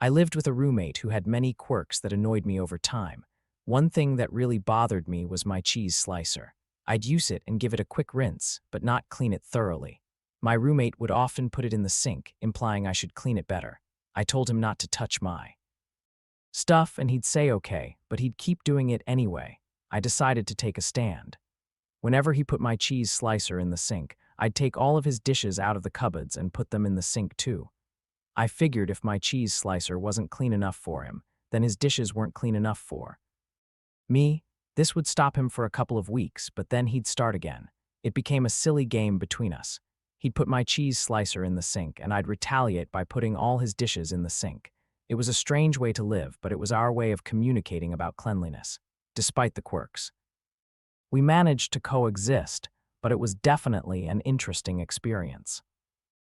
I lived with a roommate who had many quirks that annoyed me over time. One thing that really bothered me was my cheese slicer. I'd use it and give it a quick rinse, but not clean it thoroughly. My roommate would often put it in the sink, implying I should clean it better. I told him not to touch my stuff, and he'd say okay, but he'd keep doing it anyway. I decided to take a stand. Whenever he put my cheese slicer in the sink, I'd take all of his dishes out of the cupboards and put them in the sink too. I figured if my cheese slicer wasn't clean enough for him, then his dishes weren't clean enough for me. This would stop him for a couple of weeks, but then he'd start again. It became a silly game between us. He'd put my cheese slicer in the sink, and I'd retaliate by putting all his dishes in the sink. It was a strange way to live, but it was our way of communicating about cleanliness, despite the quirks. We managed to coexist, but it was definitely an interesting experience.